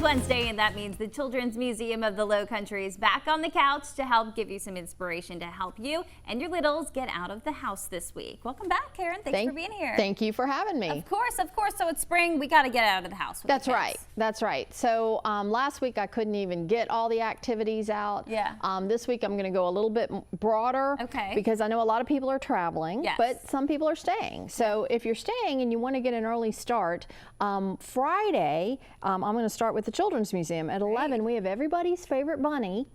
Wednesday, and that means the Children's Museum of the Low Country is back on the couch to help give you some inspiration to help you and your littles get out of the house this week. Welcome back, Karen. Thanks for being here. Thank you for having me. Of course. So it's spring. We got to get out of the house. That's right. That's right. So last week I couldn't even get all the activities out. Yeah. This week I'm going to go a little bit broader. Okay. Because I know a lot of people are traveling, yes, but some people are staying. So if you're staying and you want to get an early start, Friday I'm going to start with the Children's Museum at 11. We have everybody's favorite bunny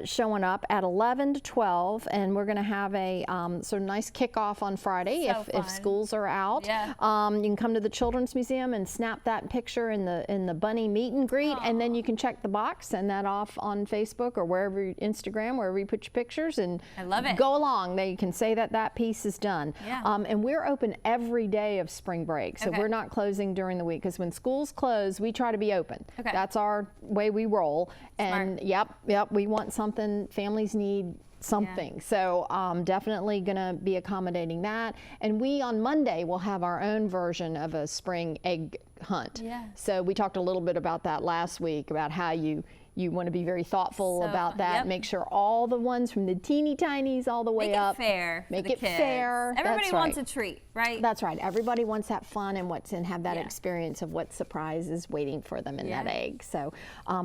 showing up at 11 to 12, and we're going to have a sort of nice kickoff on Friday if schools are out. Yeah. You can come to the Children's Museum and snap that picture in the bunny meet and greet, and then you can check the box, send that off on Facebook or wherever, Instagram, wherever you put your pictures, and I love it. Go along. They can say that piece is done. Yeah. And we're open every day of spring break, so we're not closing during the week, because when schools close, we try to be open. Okay. That's our way we roll. And yep, we want something. Families need something. Yeah. So definitely going to be accommodating that. And we on Monday will have our own version of a spring egg hunt. Yeah. So we talked a little bit about that last week, about how you want to be very thoughtful about that. Yep. Make sure all the ones from the teeny tinies all the way up. Make it fair. Make it fair. Everybody wants a treat, right? That's right. Everybody wants that fun and have that experience of what surprise is waiting for them in that egg. So,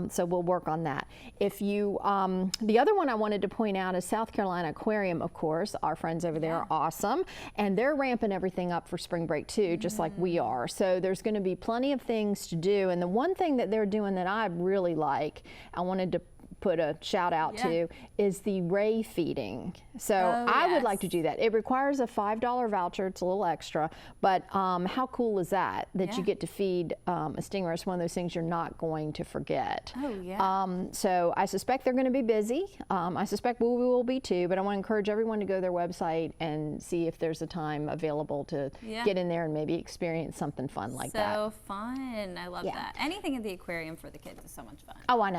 so we'll work on that. If you, the other one I wanted to point out is South Carolina Aquarium, of course. Our friends over there are awesome, and they're ramping everything up for spring break too, just like we are. So there's going to be plenty of things to do, and the one thing that they're doing that I really like, I wanted to put a shout out to, is the ray feeding. So I would like to do that. It requires a $5 voucher. It's a little extra, but how cool is that you get to feed a stingray? It's one of those things you're not going to forget. Oh yeah. So I suspect they're going to be busy. I suspect we will be too, but I want to encourage everyone to go to their website and see if there's a time available to get in there and maybe experience something fun like that. So fun. I love that. Anything at the aquarium for the kids is so much fun. Oh, I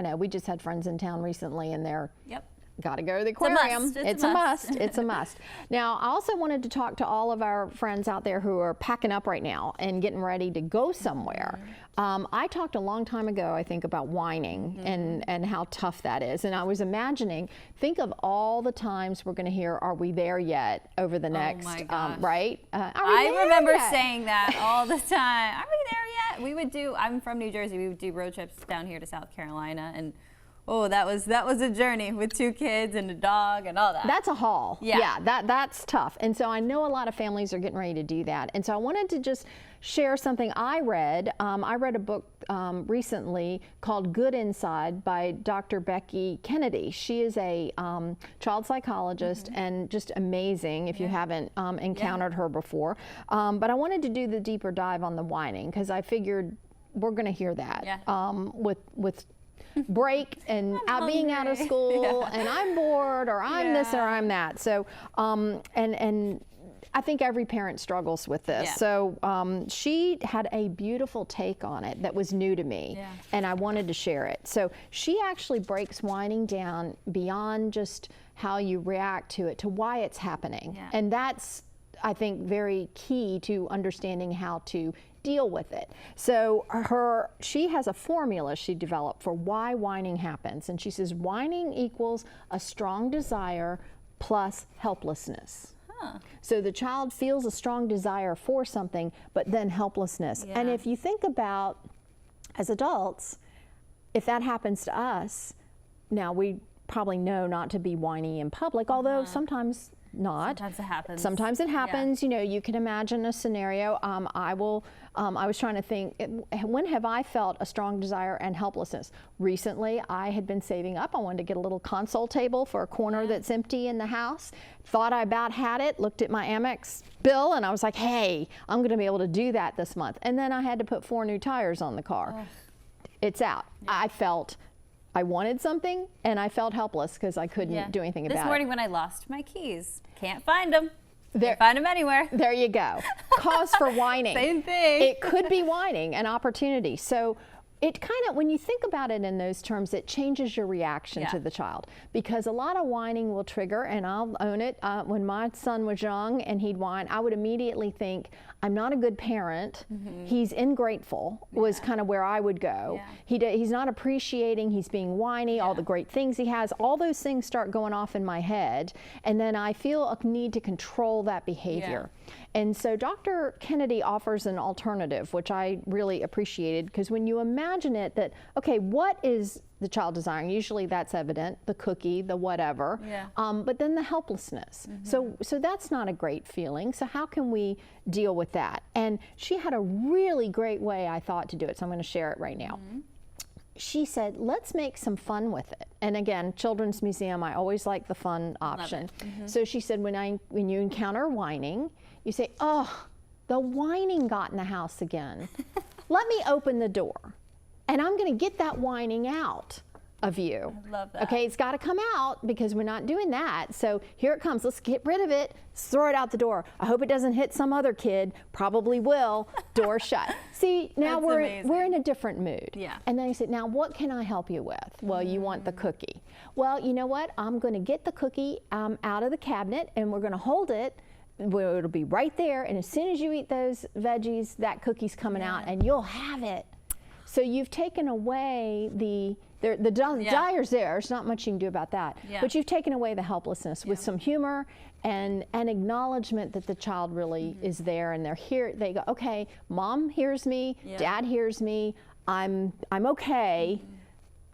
know. We just had friends in town recently, and they're got to go to the aquarium. It's a must. It's a must. Now, I also wanted to talk to all of our friends out there who are packing up right now and getting ready to go somewhere. I talked a long time ago, I think, about whining and how tough that is. And I was imagining, think of all the times we're going to hear, "Are we there yet?" over the next, right? I remember saying that all the time. Are we there yet? We would do, I'm from New Jersey, we would do road trips down here to South Carolina, and oh, that was a journey with 2 kids and a dog and all that. That's a haul. Yeah, that's tough. And so I know a lot of families are getting ready to do that. And so I wanted to just share something I read. I read a book recently called Good Inside by Dr. Becky Kennedy. She is a child psychologist and just amazing if you haven't encountered her before. But I wanted to do the deeper dive on the whining, because I figured we're going to hear that with break and being out of school and I'm bored, or I'm this or I'm that. So and I think every parent struggles with this. So she had a beautiful take on it that was new to me, and I wanted to share it. So she actually breaks whining down beyond just how you react to it, to why it's happening. And that's, I think, very key to understanding how to deal with it. So she has a formula she developed for why whining happens, and she says whining equals a strong desire plus helplessness. So the child feels a strong desire for something, but then helplessness. And if you think about, as adults, if that happens to us, now we probably know not to be whiny in public, although sometimes not. Sometimes it happens. Sometimes it happens. You know, you can imagine a scenario. I was trying to think, when have I felt a strong desire and helplessness? Recently, I had been saving up. I wanted to get a little console table for a corner that's empty in the house. Thought I about had it, looked at my Amex bill, and I was like, hey, I'm going to be able to do that this month. And then I had to put 4 new tires on the car. It's out. I wanted something, and I felt helpless because I couldn't do anything about it. This morning when I lost my keys, can't find them. Can't find them anywhere. There you go. Cause for whining. Same thing. It could be whining, an opportunity. So it kind of, when you think about it in those terms, it changes your reaction to the child, because a lot of whining will trigger, and I'll own it. When my son was young and he'd whine, I would immediately think, I'm not a good parent. He's ingrateful, was kind of where I would go. He's not appreciating, he's being whiny, all the great things he has, all those things start going off in my head, and then I feel a need to control that behavior. And so Dr. Kennedy offers an alternative, which I really appreciated, because when you imagine it, that, okay, what is the child desiring? Usually that's evident, the cookie, the whatever, but then the helplessness. So that's not a great feeling. So how can we deal with that? And she had a really great way, I thought, to do it. So I'm going to share it right now. She said, let's make some fun with it. And again, Children's Museum, I always like the fun option. So she said, when you encounter whining, you say, oh, the whining got in the house again. Let me open the door, and I'm going to get that whining out of you. I love that. Okay, it's got to come out, because we're not doing that. So here it comes. Let's get rid of it. Let's throw it out the door. I hope it doesn't hit some other kid. Probably will. Door shut. See, now we're in a different mood. And then I said, now what can I help you with? Well, you want the cookie. Well, you know what? I'm going to get the cookie out of the cabinet, and we're going to hold it. It'll be right there, and as soon as you eat those veggies, that cookie's coming out, and you'll have it. So you've taken away the desire's there. There's not much you can do about that. But you've taken away the helplessness with some humor and an acknowledgement that the child really is there, and they're here. They go, okay, mom hears me, dad hears me, I'm okay.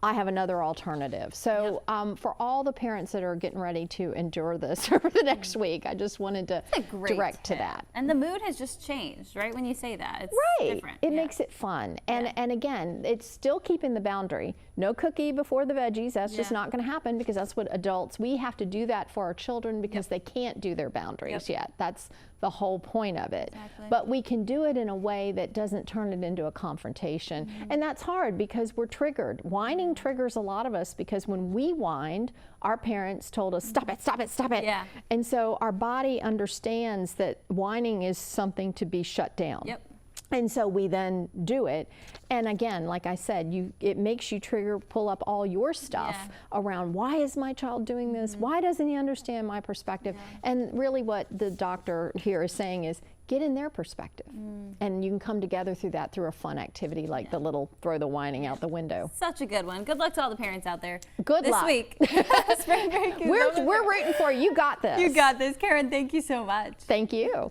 I have another alternative. So for all the parents that are getting ready to endure this over the next week, I just wanted to direct to that. And the mood has just changed, right? When you say that, it's different. It makes it fun. And again, it's still keeping the boundary. No cookie before the veggies. That's just not going to happen, because that's what adults, we have to do that for our children, because they can't do their boundaries yet. That's the whole point of it. But we can do it in a way that doesn't turn it into a confrontation. And that's hard, because we're triggered. Whining triggers a lot of us, because when we whined, our parents told us, stop it, stop it, stop it. And so our body understands that whining is something to be shut down. And so we then do it. And again, like I said, it makes you pull up all your stuff around, why is my child doing this? Why doesn't he understand my perspective? And really what the doctor here is saying is, get in their perspective. And you can come together through that, through a fun activity like the little throw the whining out the window. Such a good one. Good luck to all the parents out there. Good luck. This week. We're rooting for you. You got this. You got this. Karen, thank you so much. Thank you.